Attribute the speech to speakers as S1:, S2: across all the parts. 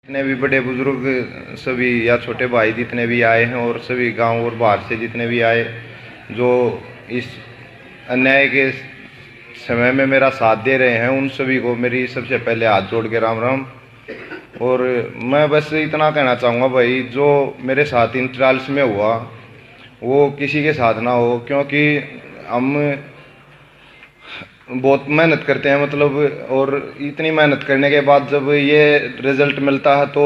S1: जितने भी बड़े बुजुर्ग सभी या छोटे भाई जितने भी आए हैं और सभी गांव और बाहर से जितने भी आए जो इस अन्याय के समय में मेरा साथ दे रहे हैं, उन सभी को मेरी सबसे पहले हाथ जोड़ के राम राम। और मैं बस इतना कहना चाहूँगा भाई, जो मेरे साथ इन ट्रायल्स में हुआ वो किसी के साथ ना हो, क्योंकि हम बहुत मेहनत करते हैं मतलब, और इतनी मेहनत करने के बाद जब ये रिजल्ट मिलता है तो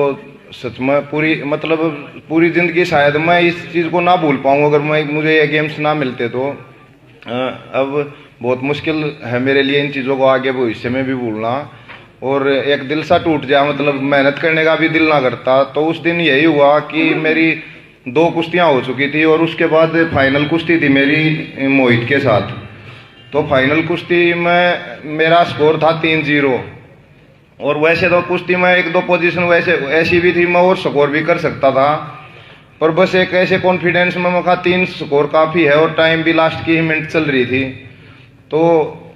S1: सच में पूरी ज़िंदगी शायद मैं इस चीज़ को ना भूल पाऊँ अगर मुझे ये गेम्स ना मिलते तो। अब बहुत मुश्किल है मेरे लिए इन चीज़ों को आगे भविष्य में भी भूलना, और एक दिल सा टूट जाए, मतलब मेहनत करने का भी दिल ना करता। तो उस दिन यही हुआ कि मेरी 2 कुश्तियाँ हो चुकी थी और उसके बाद फाइनल कुश्ती थी मेरी मोहित के साथ। तो फाइनल कुश्ती में मेरा स्कोर था 3-0, और वैसे तो कुश्ती में 1-2 पोजीशन वैसे ऐसी भी थी मैं और स्कोर भी कर सकता था, पर बस एक ऐसे कॉन्फिडेंस में मैं कहा 3 स्कोर काफ़ी है और टाइम भी लास्ट की ही मिनट चल रही थी। तो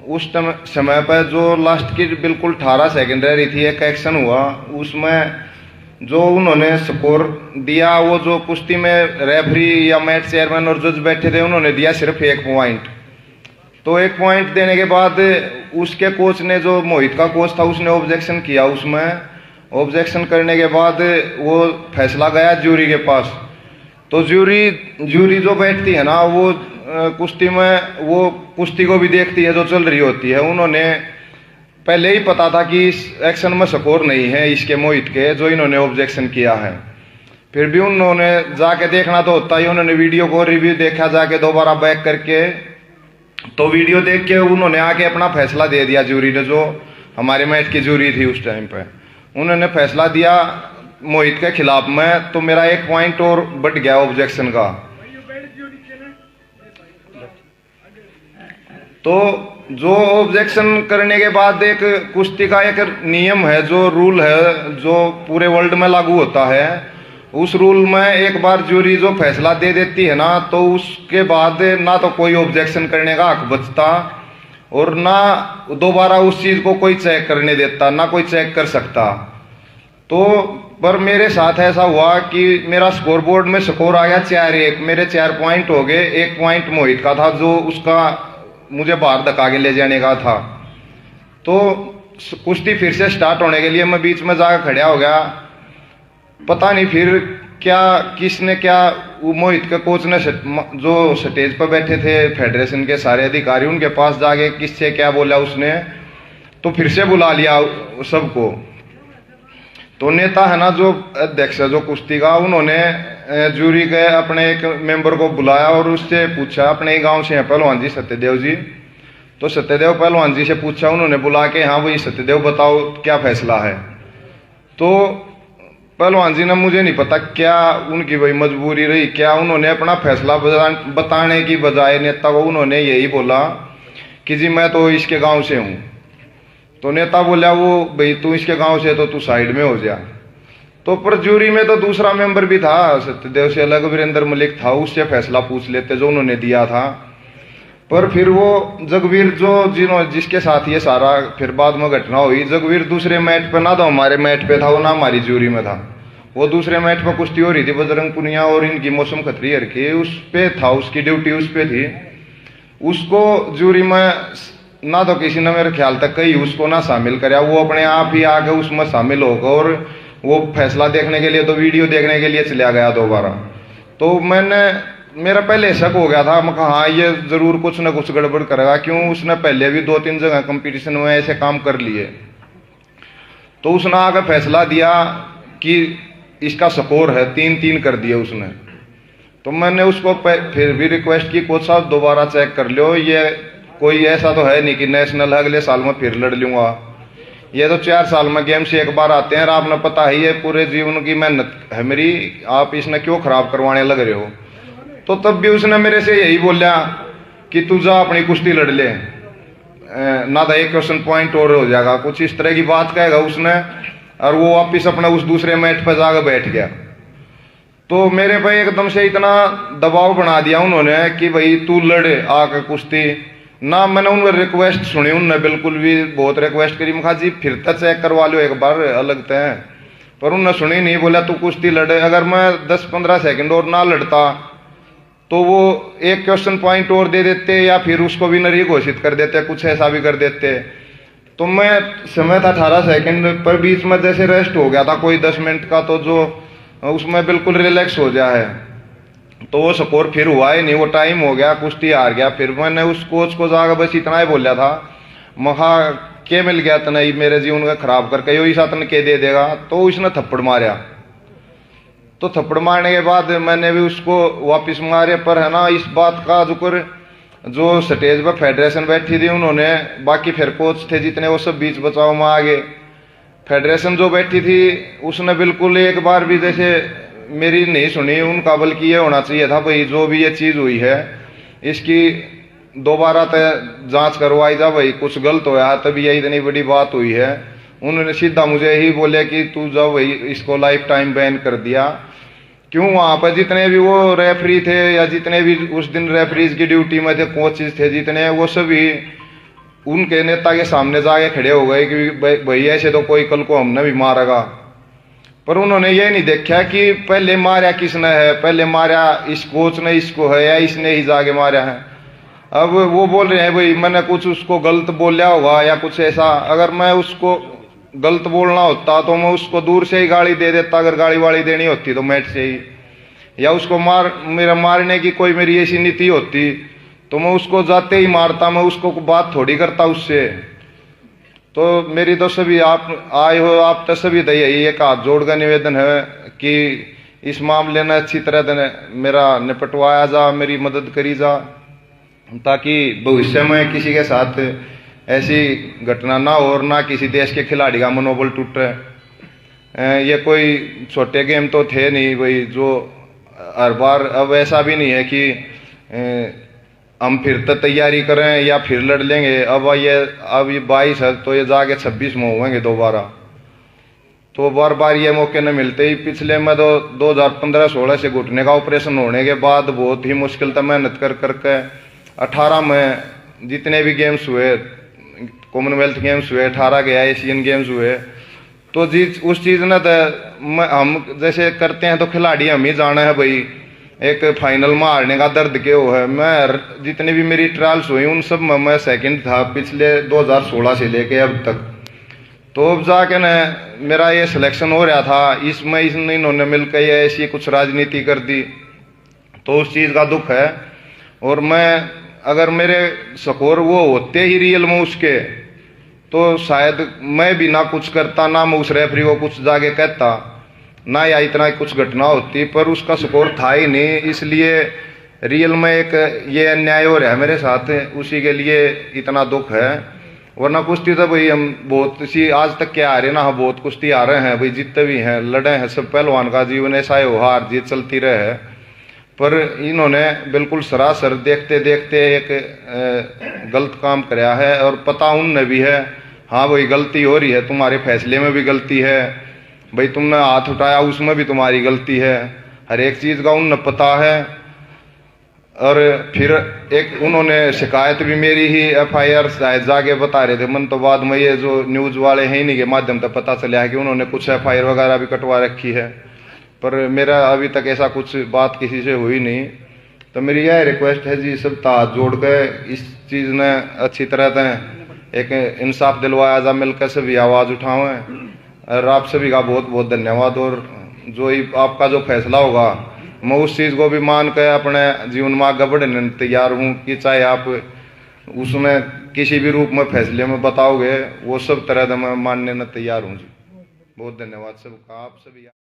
S1: उस समय पर जो लास्ट की बिल्कुल 18 सेकेंड रह रही थी, एक एक्शन हुआ उसमें जो उन्होंने स्कोर दिया, वो जो कुश्ती में रेफरी या मैच चेयरमैन और जज बैठे थे उन्होंने दिया सिर्फ 1 पॉइंट। तो 1 पॉइंट देने के बाद उसके कोच ने, जो मोहित का कोच था, उसने ऑब्जेक्शन किया। उसमें ऑब्जेक्शन करने के बाद वो फैसला गया ज्यूरी के पास। तो ज्यूरी जो बैठती है ना, वो कुश्ती में वो कुश्ती को भी देखती है जो चल रही होती है। उन्होंने पहले ही पता था कि इस एक्शन में स्कोर नहीं है इसके मोहित के, जो इन्होंने ऑब्जेक्शन किया है। फिर भी उन्होंने जाके देखना तो होता ही, उन्होंने वीडियो को रिव्यू देखा जाके दोबारा बैक करके। तो वीडियो देख के उन्होंने आके अपना फैसला दे दिया। ज्यूरी ने, जो हमारे मैच की ज्यूरी थी उस टाइम पे, उन्होंने फैसला दिया मोहित के खिलाफ में। तो मेरा 1 पॉइंट और बढ़ गया ऑब्जेक्शन का। तो जो ऑब्जेक्शन करने के बाद एक कुश्ती का एक नियम है, जो रूल है, जो पूरे वर्ल्ड में लागू होता है, उस रूल में एक बार ज्यूरी जो फैसला दे देती है ना, तो उसके बाद ना तो कोई ऑब्जेक्शन करने का हक बचता और ना दोबारा उस चीज़ को कोई चेक करने देता, ना कोई चेक कर सकता। तो पर मेरे साथ ऐसा हुआ कि मेरा स्कोर बोर्ड में स्कोर आ गया 4-1, मेरे 4 पॉइंट हो गए। 1 पॉइंट मोहित का था, जो उसका मुझे बाहर धक्का के ले जाने का था। तो कुश्ती फिर से स्टार्ट होने के लिए मैं बीच में जाकर खड़ा हो गया। पता नहीं फिर क्या किसने क्या, वो मोहित के कोच ने जो स्टेज पर बैठे थे फेडरेशन के सारे अधिकारी, उनके पास जाके किससे क्या बोला उसने, तो फिर से बुला लिया सबको। तो नेता है ना, जो अध्यक्ष है जो कुश्ती का, उन्होंने जूरी के अपने एक मेंबर को बुलाया और उससे पूछा, अपने गांव से हैं पहलवान जी सत्यदेव जी। तो सत्यदेव पहलवान जी से पूछा उन्होंने बुला के, हाँ भाई सत्यदेव बताओ क्या फैसला है। तो पहलवान जी ने, मुझे नहीं पता क्या उनकी वही मजबूरी रही क्या, उन्होंने अपना फैसला बताने की बजाय नेता को उन्होंने यही बोला कि जी मैं तो इसके गांव से हूँ। तो नेता बोला, वो भाई तू इसके गांव से तो तू साइड में हो जा। तो पर ज्यूरी में तो दूसरा मेंबर भी था, सत्यदेव से अलग वीरेंद्र मलिक था, उससे फैसला पूछ लेते जो उन्होंने दिया था। पर फिर वो जगवीर जिसके साथ ये सारा फिर बाद में घटना हुई, जगवीर दूसरे मैच पे ना तो हमारे मैच पे था वो, ना हमारी ज्यूरी में था। वो दूसरे मैच पर कुश्ती हो रही थी बजरंग पुनिया और इनकी मौसम खत्रियर की, उस पे था, उसकी ड्यूटी उस पे थी। उसको ज्यूरी में ना तो किसी ने मेरे ख्याल तक कहीं उसको ना शामिल कराया, वो अपने आप ही आके उसमें शामिल होगा और वो फैसला देखने के लिए, तो वीडियो देखने के लिए चला गया दोबारा। तो मेरा पहले शक हो गया था, मैं कहा हाँ ये जरूर कुछ ना कुछ गड़बड़ करेगा, क्यों उसने पहले भी 2-3 जगह कंपटीशन में ऐसे काम कर लिए। तो उसने आकर फैसला दिया कि इसका स्कोर है 3-3 कर दिया उसने। तो मैंने उसको फिर भी रिक्वेस्ट की, कोच साहब दोबारा चेक कर लो, ये कोई ऐसा तो है नहीं कि नेशनल है अगले साल में फिर लड़ लूंगा, ये तो 4 साल में गेम से एक बार आते हैं, और आपने पता ही है पूरे जीवन की मेहनत है मेरी, आप इसने क्यों खराब करवाने लग रहे हो। तो तब भी उसने मेरे से यही बोला कि तू जा अपनी कुश्ती लड़ ले, ना तो 1 क्वेश्चन पॉइंट और हो जाएगा, कुछ इस तरह की बात कहेगा उसने, और वो वापिस अपना उस दूसरे मैच पर जाकर बैठ गया। तो मेरे पे एकदम से इतना दबाव बना दिया उन्होंने कि भाई तू लड़ आकर कुश्ती ना। मैंने उनकी रिक्वेस्ट सुनी, उनने बिल्कुल भी बहुत रिक्वेस्ट करी, मैं कहा जी फिर तो चेक करवा लो एक बार अलग तय। पर उन्होंने सुनी नहीं, बोला तू कुश्ती लड़े। अगर मैं 10-15 सेकंड और ना लड़ता तो वो एक क्वेश्चन पॉइंट और दे देते या फिर उसको विनर ही घोषित कर देते, कुछ ऐसा भी कर देते। तो मैं समय था 18 सेकंड पर, बीच में जैसे रेस्ट हो गया था कोई 10 मिनट का, तो जो उसमें बिल्कुल रिलैक्स हो गया है, तो वो स्कोर फिर हुआ ही नहीं, वो टाइम हो गया, कुश्ती हार गया। फिर मैंने उस कोच को जाकर बस इतना ही बोला था, महा के मिल गया तना मेरे जीवन का खराब करके, यो ईसा तन के दे देगा। तो उसने थप्पड़ मारा, तो थप्पड़ मारने के बाद मैंने भी उसको वापस मारे। पर है ना, इस बात का जिक्र जो स्टेज पर फेडरेशन बैठी थी उन्होंने, बाकी फिर कोच थे जितने वो सब बीच बचाव में आ गए। फेडरेशन जो बैठी थी उसने बिल्कुल एक बार भी जैसे मेरी नहीं सुनी उनका, बल्कि ये होना चाहिए था भाई जो भी ये चीज़ हुई है इसकी दोबारा जांच करवाई जा भाई, कुछ गलत होया तभी ये इतनी बड़ी बात हुई है। उन्होंने सीधा मुझे ही बोले कि तू जब भाई इसको लाइफ टाइम बैन कर दिया। क्यों? वहाँ पर जितने भी वो रेफरी थे या जितने भी उस दिन रेफरीज की ड्यूटी में थे, कोचेज थे जितने, वो सभी उनके नेता के सामने जाके खड़े हो गए कि भाई ऐसे तो कोई कल को हमने भी मारेगा। पर उन्होंने ये नहीं देखा कि पहले मारा किसने है, पहले मारा इस कोच ने इसको है या इसने ही जाके मारा है। अब वो बोल रहे हैं भाई मैंने कुछ उसको गलत बोला होगा या कुछ ऐसा। अगर मैं उसको गलत बोलना होता तो मैं उसको दूर से ही गाड़ी दे देता, अगर गाड़ी वाड़ी देनी होती तो मैट से ही, या उसको मेरा मारने की कोई मेरी ऐसी नीति होती तो मैं उसको जाते ही मारता, मैं उसको बात थोड़ी करता उससे। तो मेरी तो सभी आप आए हो, आप तो सभी तो यही एक हाथ जोड़ का निवेदन है कि इस मामले में अच्छी तरह मेरा निपटवाया जा, मेरी मदद करी जा, ताकि भविष्य में किसी के साथ ऐसी घटना ना हो और ना किसी देश के खिलाड़ी का मनोबल टूटे। ये कोई छोटे गेम तो थे नहीं भाई जो हर बार, अब ऐसा भी नहीं है कि हम फिर तो तैयारी करें या फिर लड़ लेंगे। अब ये 22 है तो ये जाके 26 में होंगे दोबारा, तो बार बार ये मौके न मिलते ही। पिछले में तो 2015-16 से घुटने का ऑपरेशन होने के बाद बहुत ही मुश्किल था मेहनत कर करके 18 में जितने भी गेम्स हुए, कॉमनवेल्थ गेम्स हुए, 18 के एशियन गेम्स हुए, तो उस चीज़ ने तो हम जैसे करते हैं तो खिलाड़ी हम ही जाना है भाई, एक फाइनल में हारने का दर्द क्या हो है। मैं जितनी भी मेरी ट्रायल्स हुई उन सब में मैं सेकंड था पिछले 2016 से लेके अब तक। तो अब जाके न मेरा ये सिलेक्शन हो रहा था, इसमें इन्होंने मिलकर ये ऐसी कुछ राजनीति कर दी, तो उस चीज़ का दुख है। और मैं अगर मेरे स्कोर वो होते ही रियल में उसके, तो शायद मैं भी ना कुछ करता, ना मैं उस रेफरी को कुछ जाके कहता, ना या इतना कुछ घटना होती। पर उसका स्कोर था ही नहीं, इसलिए रियल में एक ये अन्याय हो रहा है मेरे साथ, उसी के लिए इतना दुख है। वरना कुश्ती तो भाई हम बहुत सी आज तक क्या आ रहे ना, हम बहुत कुश्ती आ रहे हैं भाई, जितने भी हैं लड़े हैं, सब पहलवान का जीवन ऐसा है, हार जीत चलती रहे। पर इन्होंने बिल्कुल सरासर देखते देखते एक गलत काम कराया है, और पता उनने भी है हाँ भाई गलती हो रही है, तुम्हारे फैसले में भी गलती है भाई, तुमने हाथ उठाया उसमें भी तुम्हारी गलती है, हर एक चीज़ का उन्हें पता है। और फिर एक उन्होंने शिकायत भी मेरी ही FIR शायद जाके बता रहे थे, मन तो बाद में ये जो न्यूज़ वाले हैं इन्हीं के माध्यम तक पता चला है कि उन्होंने कुछ FIR वगैरह भी कटवा रखी है। पर मेरा अभी तक ऐसा कुछ बात किसी से हुई नहीं। तो मेरी यह रिक्वेस्ट है जी, सब हाथ जोड़ कर इस चीज़ ने अच्छी तरह एक इंसाफ दिलवाया जा, मिलकर सभी आवाज़ उठावें। और आप सभी का बहुत बहुत धन्यवाद। और जो आपका जो फैसला होगा मैं उस चीज़ को भी मान कर अपने जीवन में आगे बढ़ने तैयार हूँ, कि चाहे आप उसमें किसी भी रूप में फैसले में बताओगे वो सब तरह मैं मानने में तैयार हूँ जी। बहुत धन्यवाद सबका, आप सभी।